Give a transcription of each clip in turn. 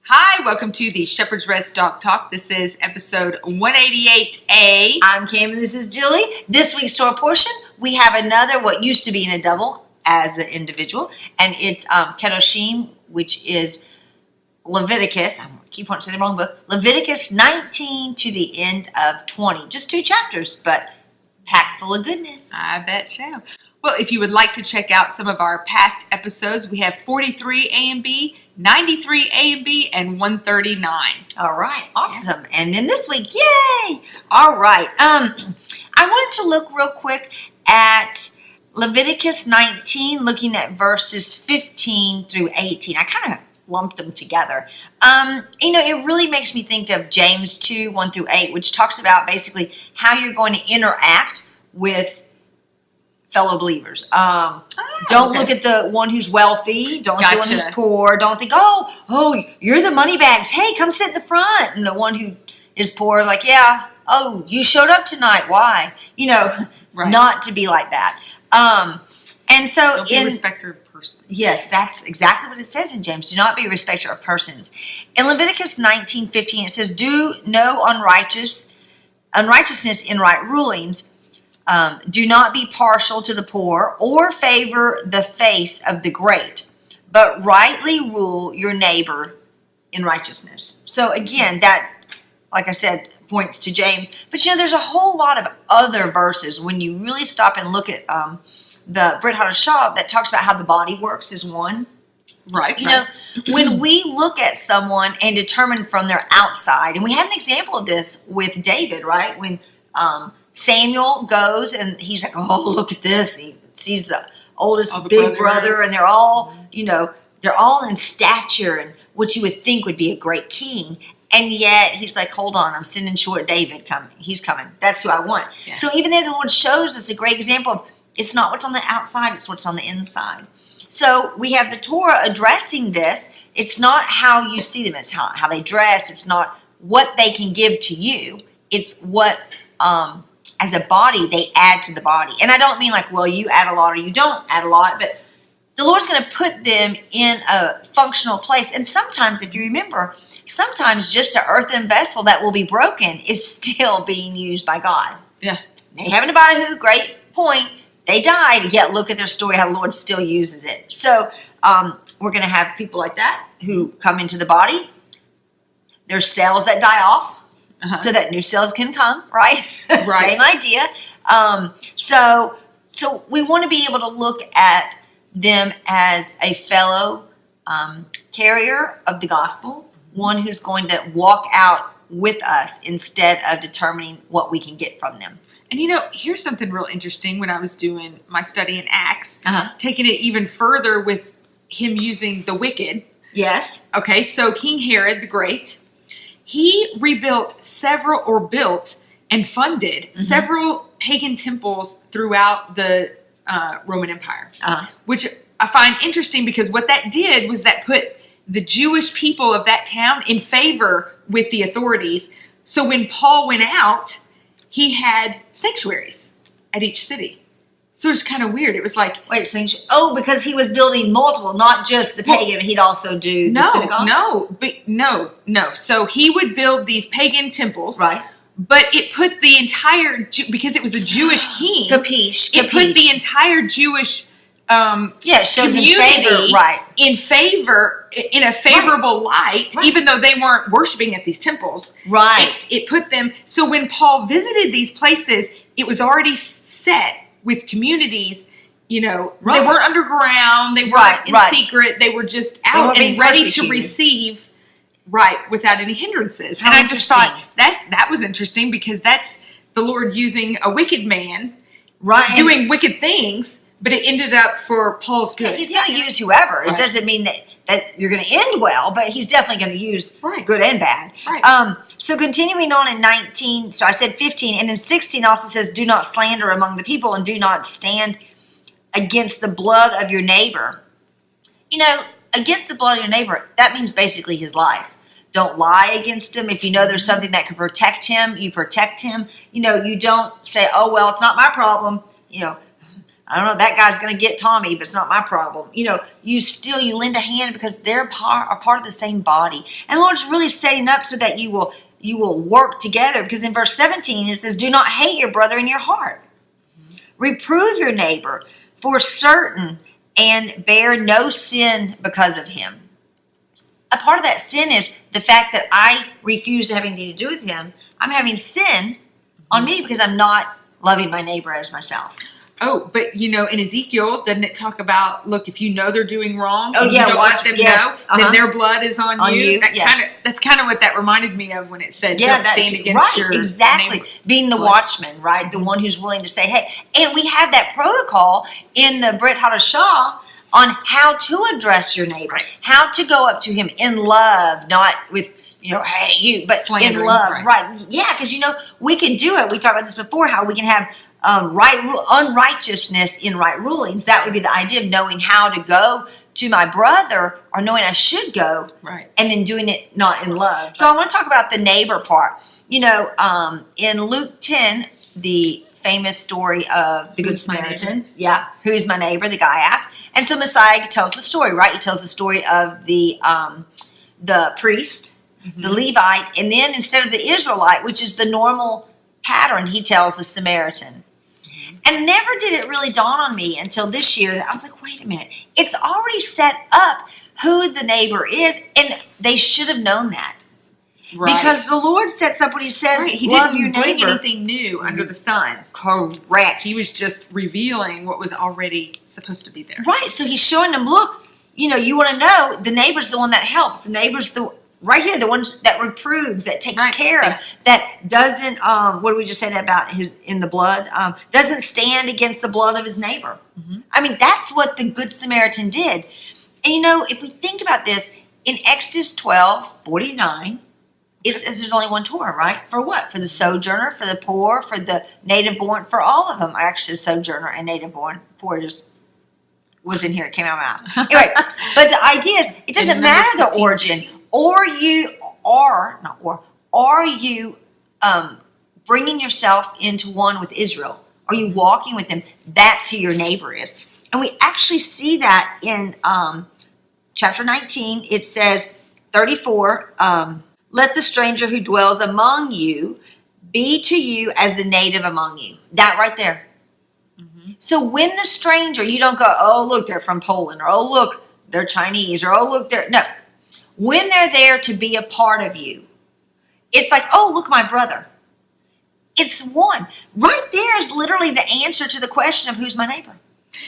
Hi, welcome to the Shepherd's Rest Dog Talk. This is episode 188A. I'm Cam and this is Julie. This week's Torah portion, we have another, what used to be in a double as an individual, and it's Kedoshim, which is Leviticus. I keep wanting to say the wrong book. Leviticus 19 to the end of 20. Just 2 chapters, but packed full of goodness. I bet so. Well, if you would like to check out some of our past episodes, we have 43 A and B, 93 A and B, and 139. All right, awesome. Yeah. And then this week, yay! All right. I wanted to look real quick at Leviticus 19, looking at verses 15 through 18. I kind of lumped them together. It really makes me think of James 2, 1 through 8, which talks about basically how you're going to interact with fellow believers. Don't look at the one who's wealthy. Don't look at the one who's poor. Don't think, oh, you're the money bags. Hey, come sit in the front. And the one who is poor, like, yeah, oh, you showed up tonight. Why? Right. Not to be like that. And so don't be a respecter of persons. Yes, that's exactly what it says in James. Do not be a respecter of persons. In Leviticus 19:15, it says, do no unrighteousness in right rulings. Do not be partial to the poor or favor the face of the great, but rightly rule your neighbor in righteousness. So again, that, like I said, points to James. But there's a whole lot of other verses when you really stop and look at the Brit Hadashah that talks about how the body works as one. Right. When we look at someone and determine from their outside, and we have an example of this with David, right? When Samuel goes and he's like, oh, look at this. He sees the oldest big brother, and they're all, they're all in stature and what you would think would be a great king. And yet he's like, hold on, I'm sending short David coming. He's coming. That's who I want. Yeah. So even there, the Lord shows us a great example of it's not what's on the outside, it's what's on the inside. So we have the Torah addressing this. It's not how you see them. It's how they dress. It's not what they can give to you. It's what, as a body, they add to the body. And I don't mean like, well, you add a lot or you don't add a lot, but the Lord's going to put them in a functional place. And sometimes, if you remember, sometimes just an earthen vessel that will be broken is still being used by God. Yeah. Nehemiah and Abihu, great point. They died, yet look at their story, how the Lord still uses it. So we're going to have people like that who come into the body. There's cells that die off. So that new cells can come, right? Right. Same idea. So we want to be able to look at them as a fellow carrier of the gospel, one who's going to walk out with us instead of determining what we can get from them. And here's something real interesting when I was doing my study in Acts, taking it even further with him using the wicked. Yes. Okay, so King Herod the Great, he built and funded several pagan temples throughout the Roman Empire, which I find interesting because what that did was that put the Jewish people of that town in favor with the authorities. So when Paul went out, he had sanctuaries at each city. So it's kind of weird. It was like... Wait, because he was building multiple, not just the pagan. He'd also do the synagogues? No. So he would build these pagan temples. Right. But it put the entire... Because it was a Jewish king. Capiche. It put the entire Jewish community in a favorable light, even though they weren't worshiping at these temples. Right. It put them... So when Paul visited these places, it was already set with communities, they weren't underground, they weren't in secret, they were just out and ready to receive, without any hindrances. And I just thought that was interesting because that's the Lord using a wicked man, doing wicked things, but it ended up for Paul's good. He's going to use whoever. It doesn't mean that you're going to end well, but he's definitely going to use good and bad. Right. So continuing on in 19, so I said 15, and then 16 also says, do not slander among the people and do not stand against the blood of your neighbor. Against the blood of your neighbor, that means basically his life. Don't lie against him. If you know there's something that can protect him, you protect him. You don't say, oh, well, it's not my problem. I don't know, that guy's going to get Tommy, but it's not my problem. You know, you lend a hand because they're a part of the same body. And the Lord's really setting up so that you will work together. Because in verse 17, it says, do not hate your brother in your heart. Reprove your neighbor for certain and bear no sin because of him. A part of that sin is the fact that I refuse to have anything to do with him. I'm having sin on me because I'm not loving my neighbor as myself. Oh, but you know, in Ezekiel, doesn't it talk about, look, if you know they're doing wrong, and you don't let them know, then their blood is on you. That's kind of what that reminded me of when it said, don't stand against your neighbor. Being the watchman, right? The one who's willing to say, hey, and we have that protocol in the Brit Hadashah on how to address your neighbor, how to go up to him in love, not with, you know, hey, you, but slandering, in love, right? Yeah, because, you know, we can do it. We talked about this before, how we can have unrighteousness in right rulings. That would be the idea of knowing how to go to my brother, or knowing I should go, and then doing it not in love. So I want to talk about the neighbor part. You know, in Luke 10, the famous story of the Good Samaritan. Yeah, who's my neighbor? The guy asked. And so Messiah tells the story, right? He tells the story of the priest, the Levite, and then instead of the Israelite, which is the normal pattern, he tells the Samaritan. And never did it really dawn on me until this year that I was like, wait a minute. It's already set up who the neighbor is, and they should have known that. Right. Because the Lord sets up what he says, He love didn't your bring neighbor. anything new under the sun. Correct. He was just revealing what was already supposed to be there. Right. So he's showing them, look, you know, you want to know, the neighbor's the one that helps. The neighbor's right here, the one that reproves, that takes care of, that doesn't, what did we just say that about in the blood? Doesn't stand against the blood of his neighbor. I mean, that's what the Good Samaritan did. And you know, if we think about this, in Exodus 12:49, it says there's only one Torah, right? For what? For the sojourner, for the poor, for the native born, for all of them. Actually, sojourner and native born. Poor just was in here, it came out of my mouth. Anyway, but the idea is, it doesn't matter the origin. Are you bringing yourself into one with Israel? Are you walking with them? That's who your neighbor is. And we actually see that in chapter 19. It says, 34, let the stranger who dwells among you be to you as the native among you. That right there. So when the stranger, you don't go, oh, look, they're from Poland, or oh, look, they're Chinese, or oh, look, they're, no. When they're there to be a part of you, it's like, oh, look, my brother. It's one. Right there is literally the answer to the question of who's my neighbor.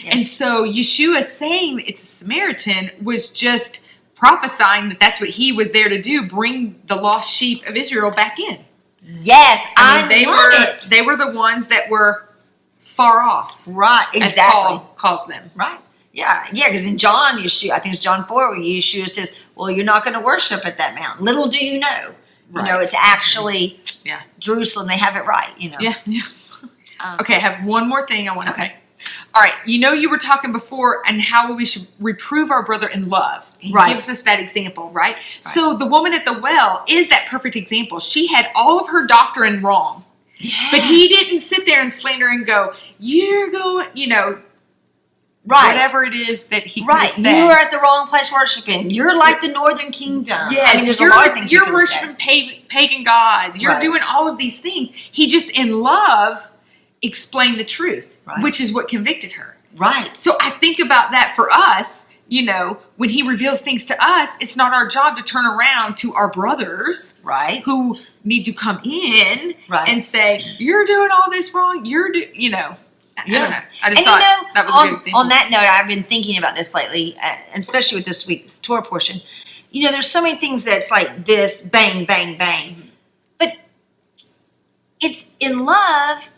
Yes. And so Yeshua saying it's a Samaritan was just prophesying that that's what he was there to do, bring the lost sheep of Israel back in. Yes, I love it. They were the ones that were far off. Right, exactly. As Paul calls them. Right. Yeah, because in John, Yeshua, I think it's John 4, where Yeshua says, well, you're not going to worship at that mountain. Little do you know. Right. You know, it's actually Jerusalem. They have it right, you know. Yeah. Okay, I have one more thing I want to say. All right, you know, you were talking before and how we should reprove our brother in love. He gives us that example, right? So the woman at the well is that perfect example. She had all of her doctrine wrong. Yes. But he didn't sit there and slander and go, you're going, you know, whatever it is that he could have said. You are at the wrong place worshiping. You're like the Northern Kingdom. Yes, I mean, there's a lot of things you're worshiping pagan gods. You're doing all of these things. He just, in love, explained the truth, which is what convicted her. Right. So I think about that for us. You know, when he reveals things to us, it's not our job to turn around to our brothers, who need to come in and say, "You're doing all this wrong. You know." I don't know. I just thought that was a good example. On that note, I've been thinking about this lately, and especially with this week's Torah portion. You know, there's so many things that's like this, bang, bang, bang. But it's in love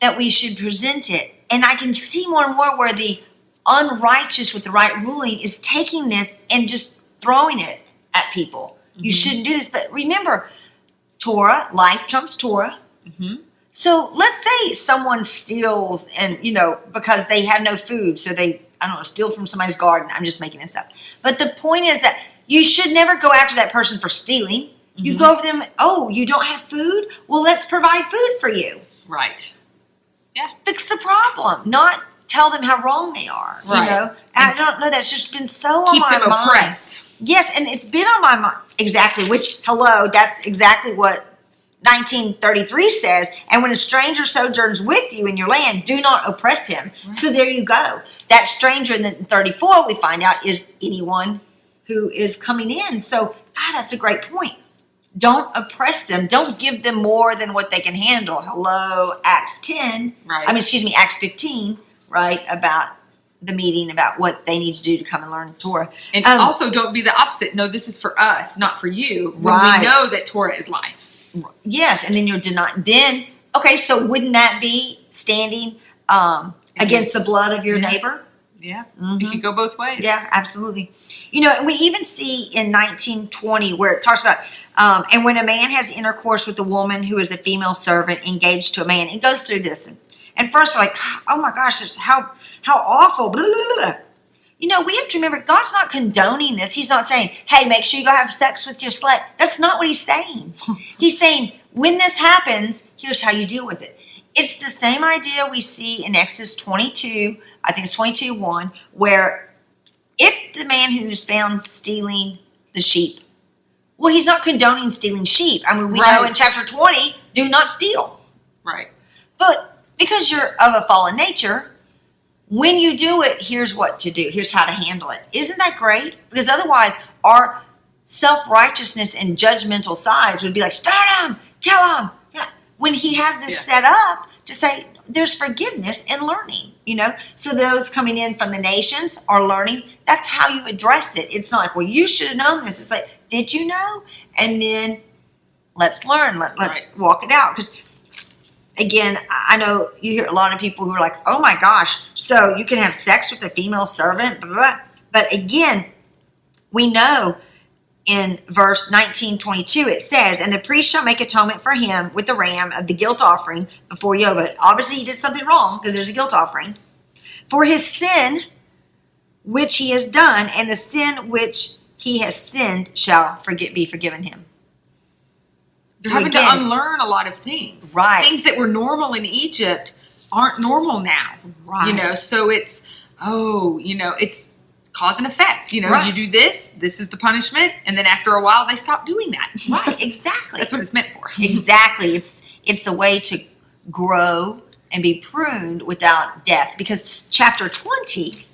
that we should present it. And I can see more and more where the unrighteous with the right ruling is taking this and just throwing it at people. You shouldn't do this. But remember, Torah, life trumps Torah. So let's say someone steals and, you know, because they had no food, so they, I don't know, steal from somebody's garden. I'm just making this up. But the point is that you should never go after that person for stealing. You go over them, oh, you don't have food? Well, let's provide food for you. Right. Yeah. Fix the problem, not tell them how wrong they are. Right. You know, I don't know. That's just been so on my mind. Keep them oppressed. Yes, and it's been on my mind. Exactly. That's exactly what 1933 says. And when a stranger sojourns with you in your land, do not oppress him. Right. So there you go. That stranger in 34, we find out, is anyone who is coming in. So, that's a great point. Don't oppress them. Don't give them more than what they can handle. Hello, Acts 10. Right. Acts 15, right, about the meeting, about what they need to do to come and learn Torah. And also don't be the opposite. No, this is for us, not for you. When we know that Torah is life. Yes, and then you're denying. Then, okay, so wouldn't that be standing against the blood of your neighbor? Yeah, it could go both ways. Yeah, absolutely. You know, and we even see in 1920 where it talks about, and when a man has intercourse with a woman who is a female servant engaged to a man, it goes through this. And first we're like, oh my gosh, how awful. Blah, blah, blah. You know, we have to remember, God's not condoning this. He's not saying, hey, make sure you go have sex with your slut. That's not what he's saying. He's saying, when this happens, here's how you deal with it. It's the same idea we see in Exodus 22, I think it's 22:1, where if the man who's found stealing the sheep, well, he's not condoning stealing sheep. I mean, we know in chapter 20, do not steal. Right. But because you're of a fallen nature, when you do it, here's what to do. Here's how to handle it. Isn't that great? Because otherwise, our self-righteousness and judgmental sides would be like, stone him, kill him. Yeah. When he has this set up to say, there's forgiveness and learning, you know? So those coming in from the nations are learning. That's how you address it. It's not like, well, you should have known this. It's like, did you know? And then let's learn. Let's walk it out. Because again, I know you hear a lot of people who are like, oh my gosh, so you can have sex with a female servant, blah, blah, blah. But again, we know in verse 19:22, it says, and the priest shall make atonement for him with the ram of the guilt offering before Jehovah. Obviously, he did something wrong because there's a guilt offering. For his sin, which he has done, and the sin which he has sinned shall be forgiven him. They're having to unlearn a lot of things. Right. Things that were normal in Egypt aren't normal now. Right. You know, so it's, it's cause and effect. You know, you do this is the punishment, and then after a while they stop doing that. Right, exactly. That's what it's meant for. Exactly. It's a way to grow and be pruned without death. Because chapter 20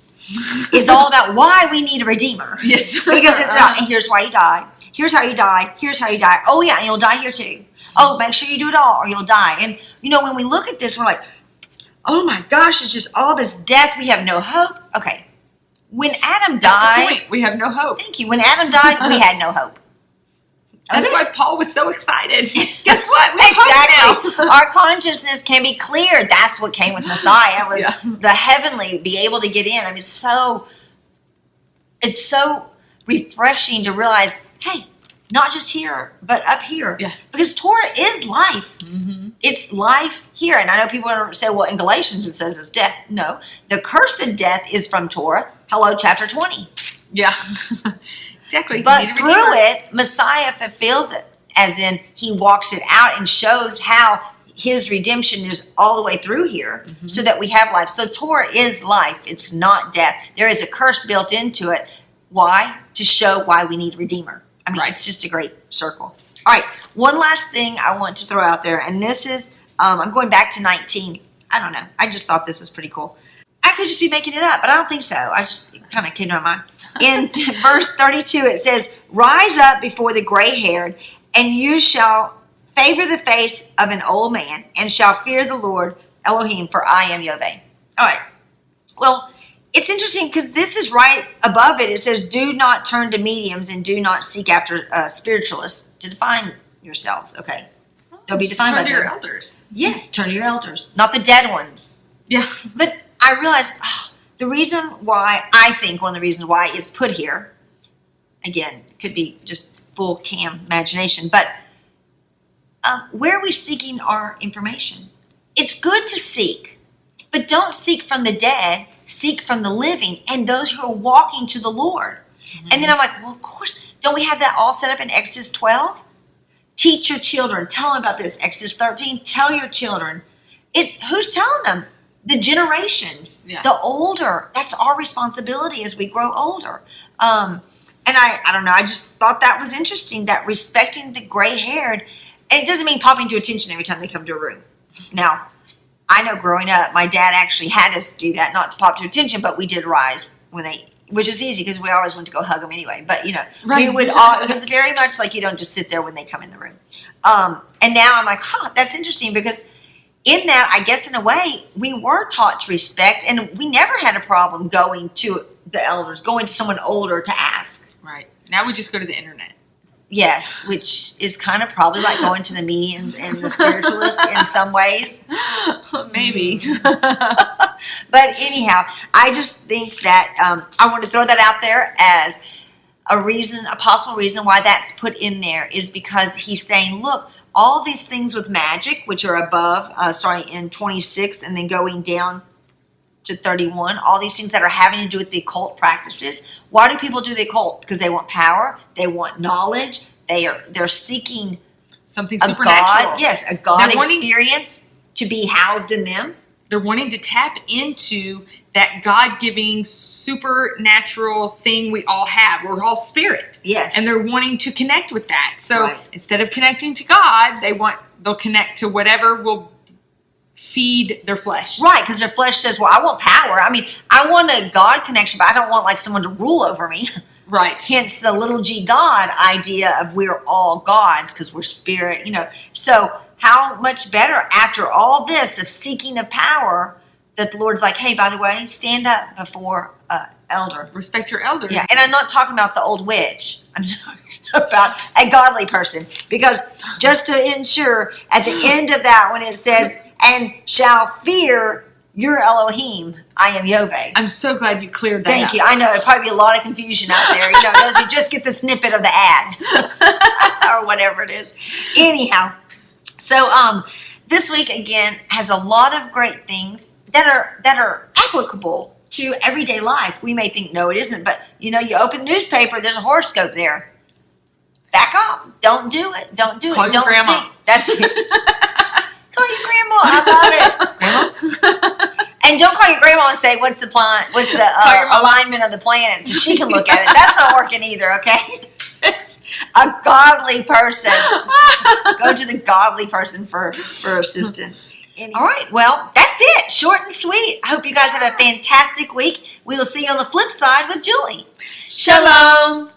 is all about why we need a redeemer. Yes. Because it's not, and here's why you die. Here's how you die. Here's how you die. Oh, yeah, and you'll die here too. Oh, make sure you do it all or you'll die. And, you know, when we look at this, we're like, oh my gosh, it's just all this death. We have no hope. Okay. When Adam died. That's the point. We have no hope. Thank you. When Adam died, we had no hope. That's why Paul was so excited. Guess what? We have hope now. Our consciousness can be cleared. That's what came with Messiah. Was the heavenly, be able to get in. I mean, it's so refreshing to realize, hey, not just here, but up here. Yeah. Because Torah is life. Mm-hmm. It's life here. And I know people want to say, well, in Galatians it says it's death. No. The cursed death is from Torah. Hello, chapter 20. Yeah. Exactly. But through it, Messiah fulfills it. As in, he walks it out and shows how his redemption is all the way through here so that we have life. So Torah is life. It's not death. There is a curse built into it. Why? To show why we need a redeemer. I mean, it's just a great circle. All right. One last thing I want to throw out there. And this is, I'm going back to 19. I don't know. I just thought this was pretty cool. I could just be making it up, but I don't think so. It kind of came to my mind. In verse 32, it says, rise up before the gray-haired, and you shall favor the face of an old man, and shall fear the Lord Elohim, for I am Yahweh. All right. Well, it's interesting because this is right above it. It says, do not turn to mediums and do not seek after spiritualists to define yourselves. Okay. Don't be defined by them. Turn to your elders. Yes, turn to your elders. Not the dead ones. Yeah. But I realized the reason why, I think one of the reasons why it's put here, again, it could be just full cam imagination, but where are we seeking our information? It's good to seek, but don't seek from the dead, seek from the living and those who are walking to the Lord. Mm-hmm. And then I'm like, well, of course, don't we have that all set up in Exodus 12? Teach your children. Tell them about this. Exodus 13, tell your children. It's who's telling them? the generations, the older. That's our responsibility as we grow older. And I don't know, I just thought that was interesting, that respecting the gray-haired, and it doesn't mean popping to attention every time they come to a room. Now, I know growing up, my dad actually had us do that, not to pop to attention, but we did rise when they, which is easy because we always went to go hug them anyway. But, you know, we would all, it was very much like you don't just sit there when they come in the room. And now I'm like, that's interesting, because in that, I guess in a way, we were taught to respect, and we never had a problem going to the elders, going to someone older to ask. Right. Now we just go to the internet. Yes, which is kind of probably like going to the mediums and the spiritualist in some ways. Maybe. But anyhow, I just think that I want to throw that out there as a reason, a possible reason why that's put in there, is because he's saying, look, all these things with magic, which are above, starting in 26 and then going down to 31, all these things that are having to do with the occult practices. Why do people do the occult? Because they want power, they want knowledge, they're seeking something supernatural. God, yes, a God experience to be housed in them. They're wanting to tap into that God-giving supernatural thing we all have. We're all spirit. Yes. And they're wanting to connect with that. So instead of connecting to God, they'll connect to whatever will feed their flesh. Right, because their flesh says, well, I want power. I mean, I want a God connection, but I don't want like someone to rule over me. Right. Hence the little g God idea of we're all gods because we're spirit, you know. So how much better after all this of seeking of power that the Lord's like, hey, by the way, stand up before elder. Respect your elders. Yeah, and I'm not talking about the old witch. I'm talking about a godly person. Because just to ensure, at the end of that, when it says, and shall fear your Elohim, I am Yoveh. I'm so glad you cleared that Thank you. I know, there'd probably be a lot of confusion out there. You know, those who just get the snippet of the ad. Or whatever it is. Anyhow, so this week, again, has a lot of great things that are applicable to everyday life. We may think, no, it isn't. But, you know, you open the newspaper, there's a horoscope there. Back off. Don't do it. Don't do it. Call your grandma. Think. That's it. Call your grandma. I love it. Grandma? And don't call your grandma and say, what's the plan? What's the alignment of the planets? So she can look at it. That's not working either, okay? It's a godly person. Go to the godly person for assistance. All right, well, that's it. Short and sweet. I hope you guys have a fantastic week. We will see you on the flip side with Julie. Shalom.